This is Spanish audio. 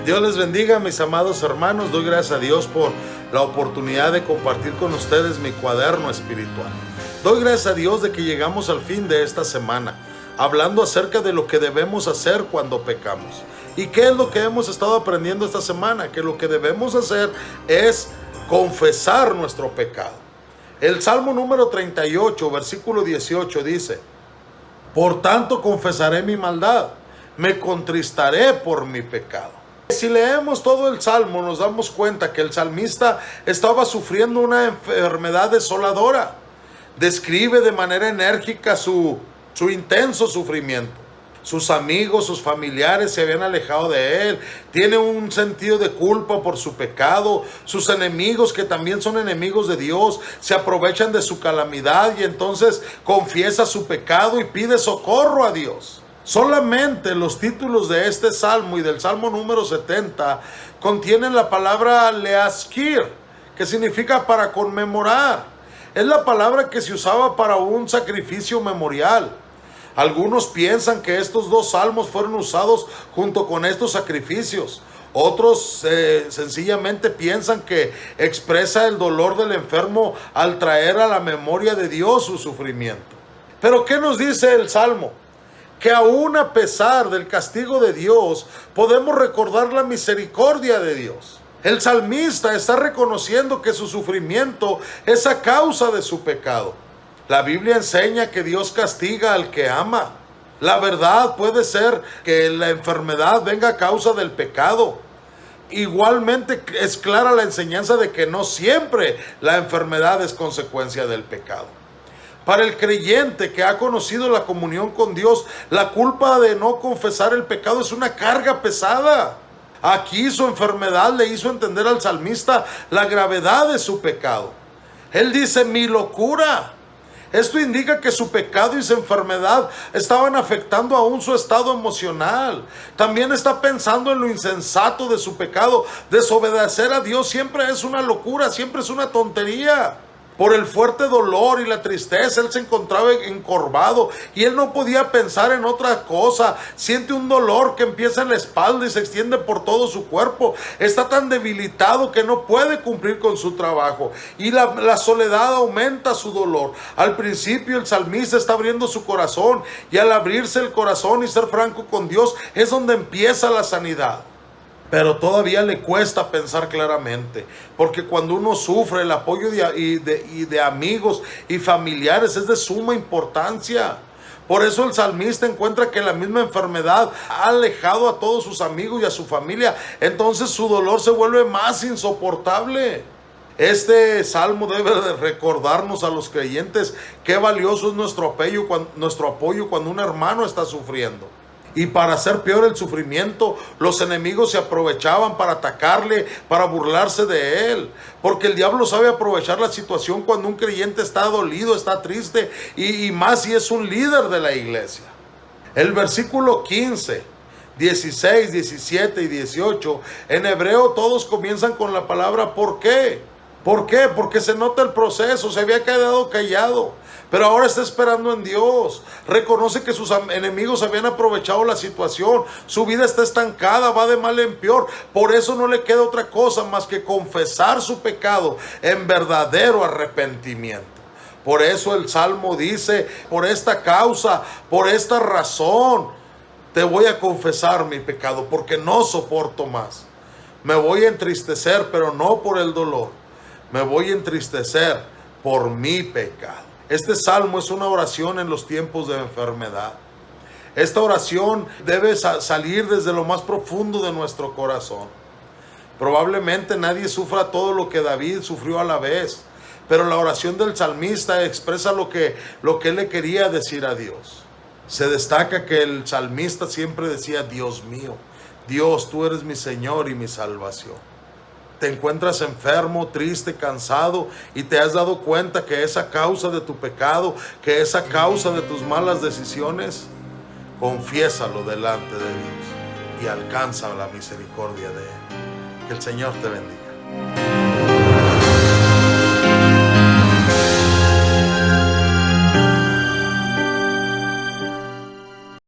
Dios les bendiga, mis amados hermanos. Doy gracias a Dios por la oportunidad de compartir con ustedes mi cuaderno espiritual. Doy gracias a Dios de que llegamos al fin de esta semana, hablando acerca de lo que debemos hacer cuando pecamos. ¿Y qué es lo que hemos estado aprendiendo esta semana? Que lo que debemos hacer es confesar nuestro pecado. El Salmo número 38, versículo 18 dice: por tanto confesaré mi maldad, me contristaré por mi pecado. Si leemos todo el Salmo, nos damos cuenta que el salmista estaba sufriendo una enfermedad desoladora. Describe de manera enérgica su intenso sufrimiento. Sus amigos, sus familiares se habían alejado de él. Tiene un sentido de culpa por su pecado. Sus enemigos, que también son enemigos de Dios, se aprovechan de su calamidad y entonces confiesa su pecado y pide socorro a Dios. Solamente los títulos de este salmo y del salmo número 70 contienen la palabra leazkir, que significa para conmemorar. Es la palabra que se usaba para un sacrificio memorial. Algunos piensan que estos dos salmos fueron usados junto con estos sacrificios. Otros sencillamente piensan que expresa el dolor del enfermo al traer a la memoria de Dios su sufrimiento. Pero ¿qué nos dice el salmo? Que aún a pesar del castigo de Dios, podemos recordar la misericordia de Dios. El salmista está reconociendo que su sufrimiento es a causa de su pecado. La Biblia enseña que Dios castiga al que ama. La verdad puede ser que la enfermedad venga a causa del pecado. Igualmente es clara la enseñanza de que no siempre la enfermedad es consecuencia del pecado. Para el creyente que ha conocido la comunión con Dios, la culpa de no confesar el pecado es una carga pesada. Aquí su enfermedad le hizo entender al salmista la gravedad de su pecado. Él dice: mi locura. Esto indica que su pecado y su enfermedad estaban afectando aún su estado emocional. También está pensando en lo insensato de su pecado. Desobedecer a Dios siempre es una locura, siempre es una tontería. Por el fuerte dolor y la tristeza, él se encontraba encorvado y él no podía pensar en otra cosa. Siente un dolor que empieza en la espalda y se extiende por todo su cuerpo. Está tan debilitado que no puede cumplir con su trabajo y la soledad aumenta su dolor. Al principio el salmista está abriendo su corazón y al abrirse el corazón y ser franco con Dios es donde empieza la sanidad. Pero todavía le cuesta pensar claramente, porque cuando uno sufre, el apoyo de amigos y familiares es de suma importancia. Por eso el salmista encuentra que la misma enfermedad ha alejado a todos sus amigos y a su familia. Entonces su dolor se vuelve más insoportable. Este salmo debe de recordarnos a los creyentes qué valioso es nuestro apoyo cuando un hermano está sufriendo. Y para hacer peor el sufrimiento, los enemigos se aprovechaban para atacarle, para burlarse de él. Porque el diablo sabe aprovechar la situación cuando un creyente está dolido, está triste, y más si es un líder de la iglesia. El versículo 15, 16, 17 y 18, en hebreo todos comienzan con la palabra ¿por qué? ¿Por qué? Porque se nota el proceso, se había quedado callado. Pero ahora está esperando en Dios. Reconoce que sus enemigos habían aprovechado la situación. Su vida está estancada, va de mal en peor. Por eso no le queda otra cosa más que confesar su pecado en verdadero arrepentimiento. Por eso el Salmo dice: por esta causa, por esta razón, te voy a confesar mi pecado, porque no soporto más. Me voy a entristecer, pero no por el dolor. Me voy a entristecer por mi pecado. Este salmo es una oración en los tiempos de enfermedad. Esta oración debe salir desde lo más profundo de nuestro corazón. Probablemente nadie sufra todo lo que David sufrió a la vez, pero la oración del salmista expresa lo que él le quería decir a Dios. Se destaca que el salmista siempre decía: Dios mío, Dios, tú eres mi Señor y mi salvación. Te encuentras enfermo, triste, cansado y te has dado cuenta que es a causa de tu pecado, que es a causa de tus malas decisiones. Confiésalo delante de Dios y alcanza la misericordia de Él. Que el Señor te bendiga.